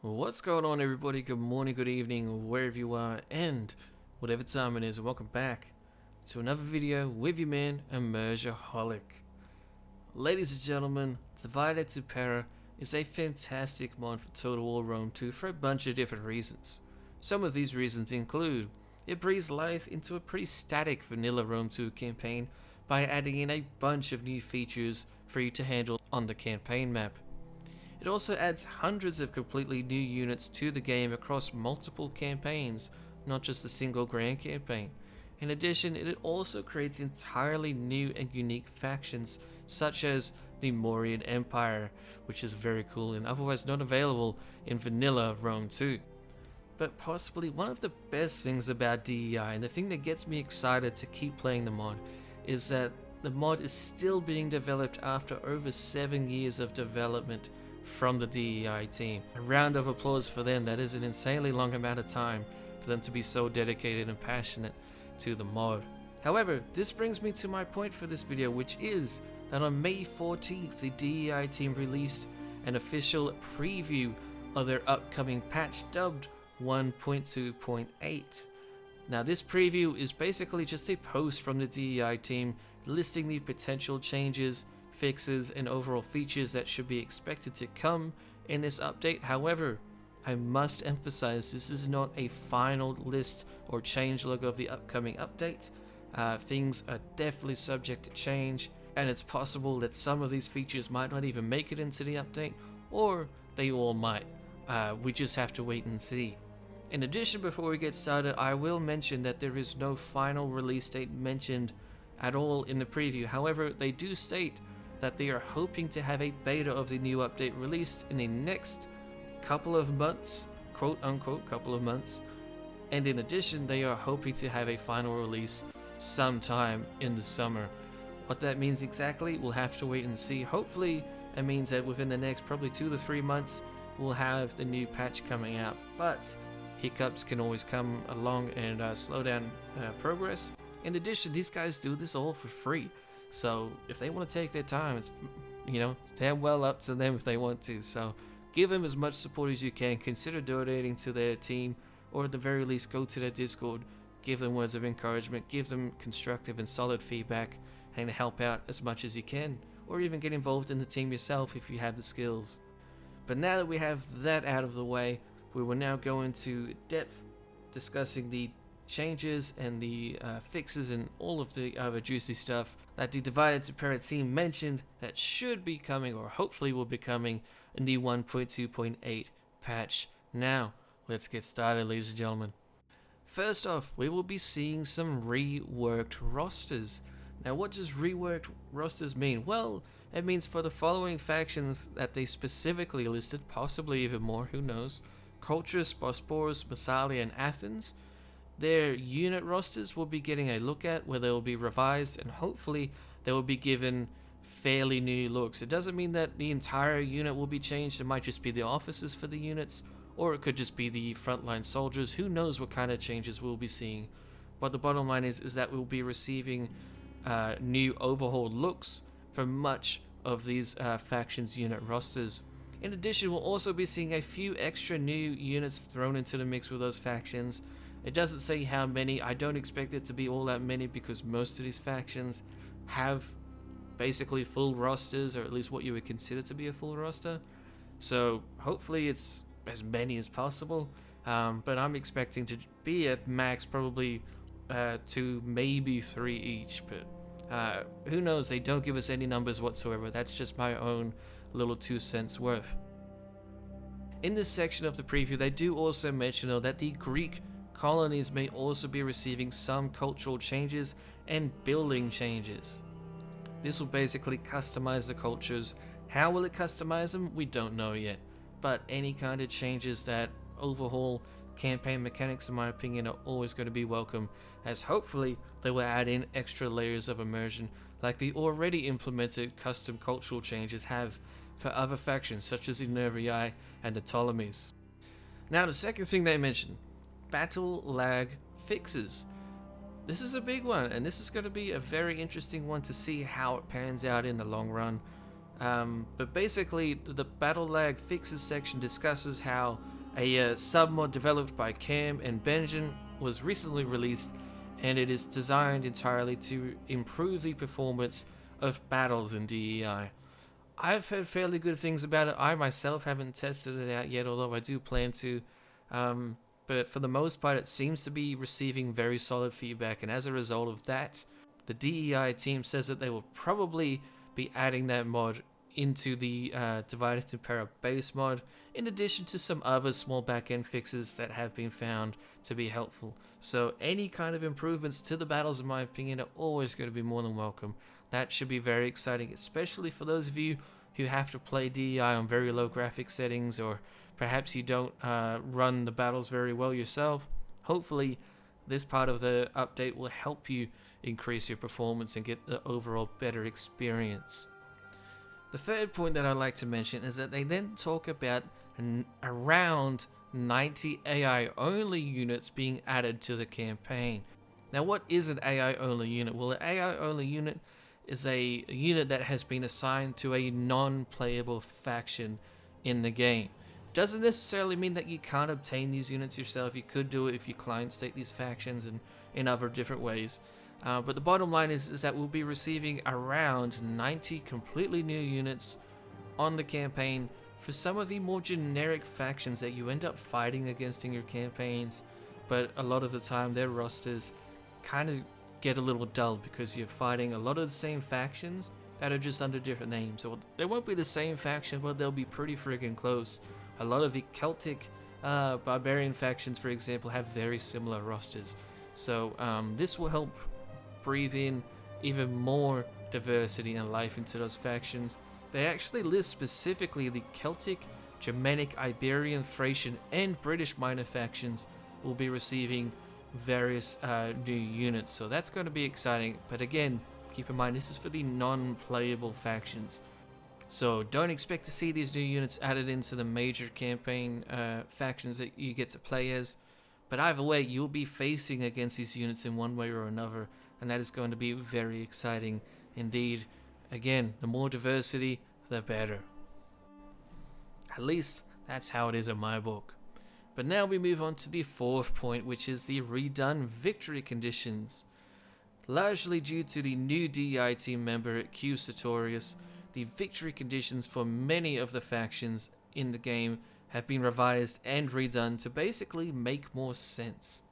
What's going on, everybody? Good morning, good evening, wherever you are, and whatever time it is. Welcome back to another video with your man, Immersioholic. Ladies and gentlemen, Divide Et Impera is a fantastic mod for Total War Rome 2 for a bunch of different reasons. Some of these reasons include it breathes life into a pretty static vanilla Rome 2 campaign by adding in a bunch of new features for you to handle on the campaign map. It also adds hundreds of completely new units to the game across multiple campaigns, not just a single grand campaign. In addition, it also creates entirely new and unique factions, such as the Reworked Empire, which is very cool and otherwise not available in vanilla Rome 2. But possibly one of the best things about DEI, and the thing that gets me excited to keep playing the mod, is that the mod is still being developed after over 7 years of development from the DEI team. A round of applause for them. That is an insanely long amount of time for them to be so dedicated and passionate to the mod. However, this brings me to my point for this video, which is that on May 14th, the DEI team released an official preview of their upcoming patch dubbed 1.2.8. Now, this preview is basically just a post from the DEI team listing the potential changes, fixes, and overall features that should be expected to come in this update. However, I must emphasize this is not a final list or changelog of the upcoming update. Things are definitely subject to change, and it's possible that some of these features might not even make it into the update, or they all might. We just have to wait and see. In addition, before we get started, I will mention that there is no final release date mentioned at all in the preview. However, they do state that they are hoping to have a beta of the new update released in the next couple of months, quote unquote couple of months, and in addition they are hoping to have a final release sometime in the summer. What that means exactly, we'll have to wait and see. Hopefully it means that within the next probably 2 to 3 months we'll have the new patch coming out, but hiccups can always come along and slow down progress. In addition, these guys do this all for free. So if they want to take their time, it's damn well up to them if they want to. So give them as much support as you can. Consider donating to their team, or at the very least go to their Discord, give them words of encouragement, give them constructive and solid feedback, and help out as much as you can, or even get involved in the team yourself if you have the skills. But now that we have that out of the way, we will now go into depth discussing the changes and the fixes and all of the other juicy stuff that the Divide Et Impera team mentioned that should be coming, or hopefully will be coming, in the 1.2.8 patch. Now, let's get started, ladies and gentlemen. First off, we will be seeing some reworked rosters. Now, what does reworked rosters mean? Well, it means for the following factions that they specifically listed, possibly even more, who knows: Colchis, Bosporus, Massalia, and Athens. Their unit rosters will be getting a look at, where they will be revised, and hopefully they will be given fairly new looks. It doesn't mean that the entire unit will be changed. It might just be the officers for the units, or it could just be the frontline soldiers. Who knows what kind of changes we'll be seeing. But the bottom line is that we'll be receiving new overhauled looks for much of these factions' unit rosters. In addition, we'll also be seeing a few extra new units thrown into the mix with those factions. It doesn't say how many. I don't expect it to be all that many, because most of these factions have basically full rosters, or at least what you would consider to be a full roster. So hopefully it's as many as possible. But I'm expecting to be at max probably 2, maybe 3 each. But who knows? They don't give us any numbers whatsoever. That's just my own little 2 cents worth. In this section of the preview, they do also mention though that the Greek colonies may also be receiving some cultural changes and building changes. This will basically customize the cultures. How will it customize them? We don't know yet. But any kind of changes that overhaul campaign mechanics, in my opinion, are always going to be welcome, as hopefully they will add in extra layers of immersion like the already implemented custom cultural changes have for other factions such as the Nervii and the Ptolemies. Now, the second thing they mentioned: battle lag fixes. This is a big one, and this is going to be a very interesting one to see how it pans out in the long run. But basically, the battle lag fixes section discusses how a sub-mod developed by Cam and Benjamin was recently released, and it is designed entirely to improve the performance of battles in DEI. I've heard fairly good things about it. I myself haven't tested it out yet, although I do plan to. But for the most part, it seems to be receiving very solid feedback, and as a result of that, the DEI team says that they will probably be adding that mod into the Divide Et Impera base mod, in addition to some other small back-end fixes that have been found to be helpful. So any kind of improvements to the battles, in my opinion, are always going to be more than welcome. That should be very exciting, especially for those of you who have to play DEI on very low graphic settings, or perhaps you don't run the battles very well yourself. Hopefully this part of the update will help you increase your performance and get the overall better experience. The third point that I'd like to mention is that they then talk about around 90 AI only units being added to the campaign. Now, what is an AI only unit? Well, an AI only unit is a unit that has been assigned to a non-playable faction in the game. Doesn't necessarily mean that you can't obtain these units yourself. You could do it if you client state these factions and in other different ways. But the bottom line is that we'll be receiving around 90 completely new units on the campaign for some of the more generic factions that you end up fighting against in your campaigns, but a lot of the time their rosters kind of get a little dull because you're fighting a lot of the same factions that are just under different names. So they won't be the same faction, but they'll be pretty friggin' close. A lot of the Celtic barbarian factions, for example, have very similar rosters. So this will help breathe in even more diversity and life into those factions. They actually list specifically the Celtic, Germanic, Iberian, Thracian, and British minor factions will be receiving various new units, so that's going to be exciting. But again, keep in mind this is for the non-playable factions, so don't expect to see these new units added into the major campaign factions that you get to play as. But either way, you'll be facing against these units in one way or another, and that is going to be very exciting indeed. Again, the more diversity, the better. At least that's how it is in my book. But now we move on to the fourth point, which is the redone victory conditions. Largely due to the new DEI team member Q Sartorius, the victory conditions for many of the factions in the game have been revised and redone to basically make more sense.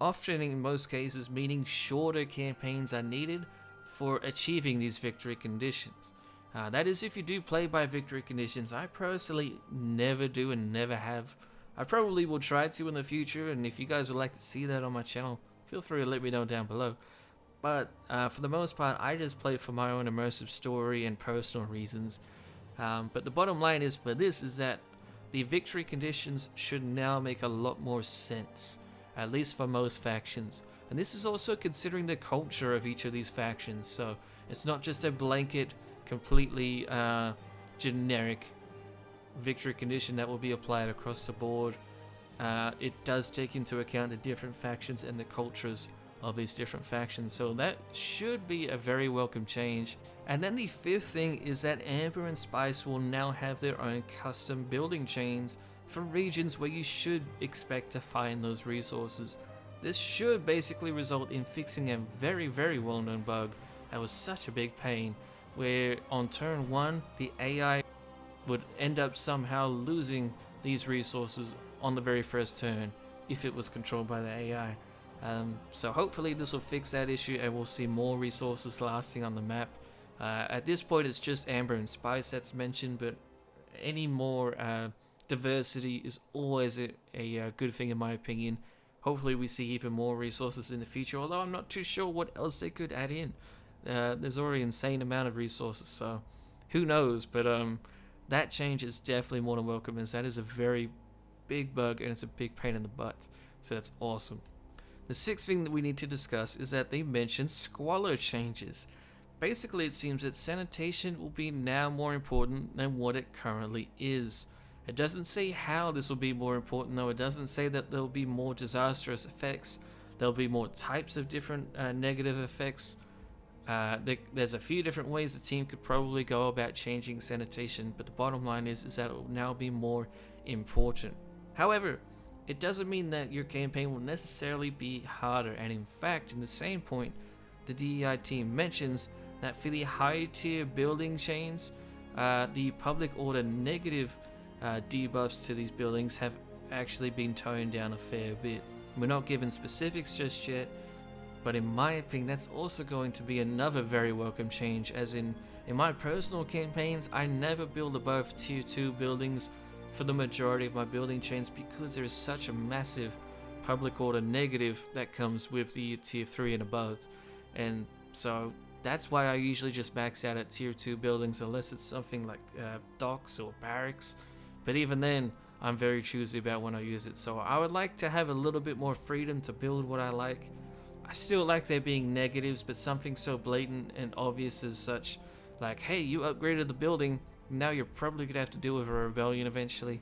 Often in most cases meaning shorter campaigns are needed for achieving these victory conditions. That is if you do play by victory conditions. I personally never do and never have. I probably will try to in the future, and if you guys would like to see that on my channel, feel free to let me know down below. But for the most part, I just play for my own immersive story and personal reasons. But the bottom line is for this is that the victory conditions should now make a lot more sense, at least for most factions. And this is also considering the culture of each of these factions, so it's not just a blanket, completely generic victory condition that will be applied across the board. It does take into account the different factions and the cultures of these different factions, so that should be a very welcome change. And then the fifth thing is that Amber and Spice will now have their own custom building chains for regions where you should expect to find those resources. This should basically result in fixing a very, very well-known bug that was such a big pain, where on turn 1 the AI would end up somehow losing these resources on the very first turn if it was controlled by the AI. So hopefully this will fix that issue and we'll see more resources lasting on the map. At this point it's just Amber and Spice that's mentioned, but any more diversity is always a good thing in my opinion. Hopefully we see even more resources in the future, although I'm not too sure what else they could add in. There's already an insane amount of resources, so who knows, but that change is definitely more than welcome, as that is a very big bug and it's a big pain in the butt, so that's awesome. The sixth thing that we need to discuss is that they mentioned Squalor Changes. Basically it seems that sanitation will be now more important than what it currently is. It doesn't say how this will be more important though. It doesn't say that there will be more disastrous effects, there'll be more types of different negative effects. There's a few different ways the team could probably go about changing sanitation, but the bottom line is that it will now be more important. However, it doesn't mean that your campaign will necessarily be harder, and in fact, in the same point, the DEI team mentions that for the high tier building chains, the public order negative debuffs to these buildings have actually been toned down a fair bit. We're not given specifics just yet, but in my opinion, that's also going to be another very welcome change, as in my personal campaigns, I never build above tier 2 buildings for the majority of my building chains because there is such a massive public order negative that comes with the tier 3 and above. And so that's why I usually just max out at tier 2 buildings unless it's something like docks or barracks. But even then, I'm very choosy about when I use it. So I would like to have a little bit more freedom to build what I like. I still like there being negatives, but something so blatant and obvious as such, like, hey, you upgraded the building, now you're probably going to have to deal with a rebellion eventually.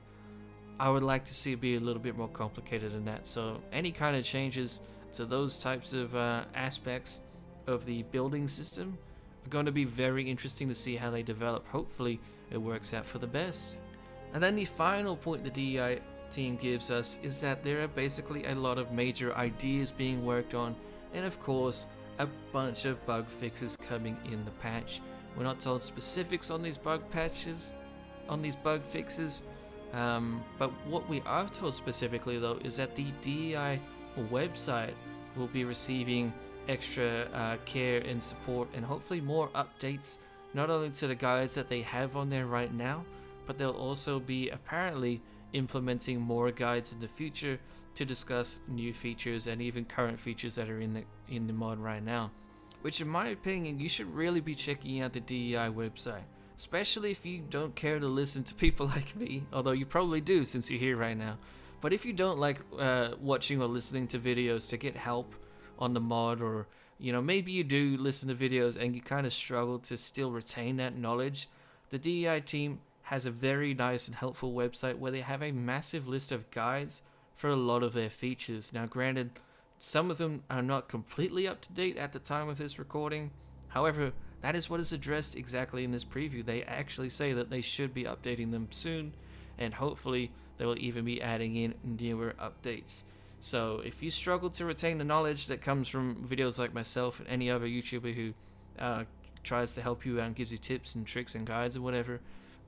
I would like to see it be a little bit more complicated than that. So any kind of changes to those types of aspects of the building system are going to be very interesting to see how they develop. Hopefully it works out for the best. And then the final point the DEI team gives us is that there are basically a lot of major ideas being worked on, and of course a bunch of bug fixes coming in the patch. We're not told specifics on these bug fixes, but what we are told specifically though is that the DEI website will be receiving extra care and support, and hopefully more updates, not only to the guides that they have on there right now, but they'll also be apparently implementing more guides in the future to discuss new features and even current features that are in the mod right now. Which in my opinion, you should really be checking out the DEI website, especially if you don't care to listen to people like me, although you probably do since you're here right now. But if you don't like watching or listening to videos to get help on the mod, or maybe you do listen to videos and you kind of struggle to still retain that knowledge, the DEI team has a very nice and helpful website where they have a massive list of guides for a lot of their features. Now granted, some of them are not completely up to date at the time of this recording. However, that is what is addressed exactly in this preview. They actually say that they should be updating them soon, and hopefully they will even be adding in newer updates. So if you struggle to retain the knowledge that comes from videos like myself and any other YouTuber who tries to help you out and gives you tips and tricks and guides or whatever,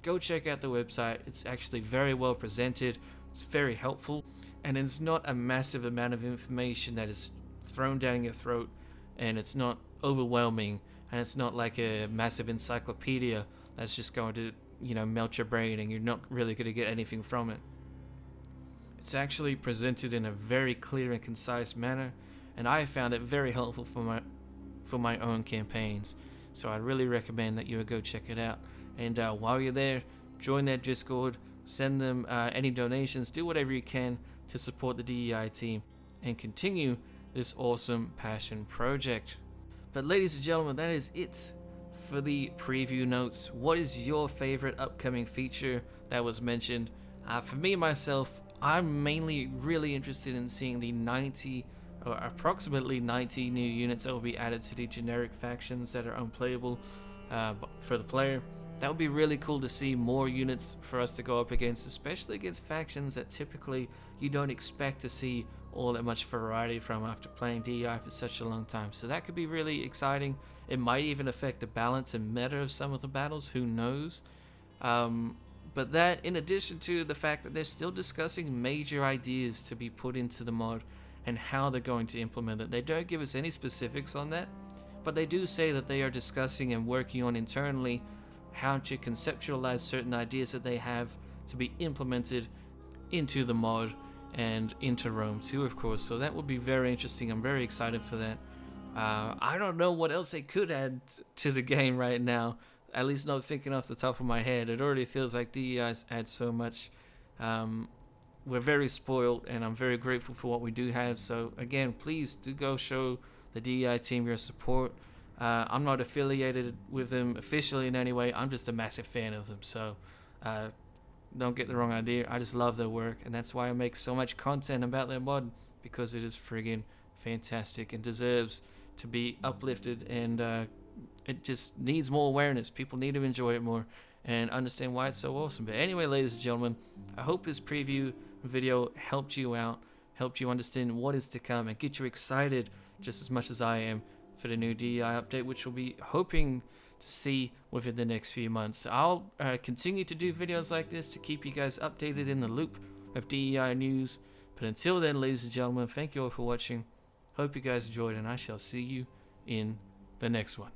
go check out the website. It's actually very well presented, it's very helpful, and it's not a massive amount of information that is thrown down your throat, and it's not overwhelming, and it's not like a massive encyclopedia that's just going to melt your brain and you're not really going to get anything from it. It's actually presented in a very clear and concise manner, and I found it very helpful for my own campaigns. So I really recommend that you go check it out. And while you're there, join their Discord, send them any donations, do whatever you can to support the DEI team and continue this awesome passion project. But ladies and gentlemen, that is it for the preview notes. What is your favorite upcoming feature that was mentioned? For me, myself, I'm mainly really interested in seeing the 90 or approximately 90 new units that will be added to the generic factions that are unplayable for the player. That would be really cool to see more units for us to go up against, especially against factions that typically you don't expect to see all that much variety from after playing DEI for such a long time. So that could be really exciting. It might even affect the balance and meta of some of the battles, who knows. But that, in addition to the fact that they're still discussing major ideas to be put into the mod and how they're going to implement it. They don't give us any specifics on that, but they do say that they are discussing and working on internally how to conceptualize certain ideas that they have to be implemented into the mod and into Rome too, of course. So that would be very interesting. I'm very excited for that. I don't know what else they could add to the game right now, at least not thinking off the top of my head. It already feels like DEI adds so much. We're very spoiled, and I'm very grateful for what we do have. So again, please do go show the DEI team your support. I'm not affiliated with them officially in any way. I'm just a massive fan of them. So don't get the wrong idea. I just love their work, and that's why I make so much content about their mod, because it is friggin' fantastic and deserves to be uplifted and it just needs more awareness. People need to enjoy it more and understand why it's so awesome. But anyway, ladies and gentlemen, I hope this preview video helped you out, helped you understand what is to come, and get you excited just as much as I am for the new DEI update, which we'll be hoping to see within the next few months. I'll continue to do videos like this to keep you guys updated in the loop of DEI news. But until then, ladies and gentlemen, thank you all for watching. Hope you guys enjoyed, and I shall see you in the next one.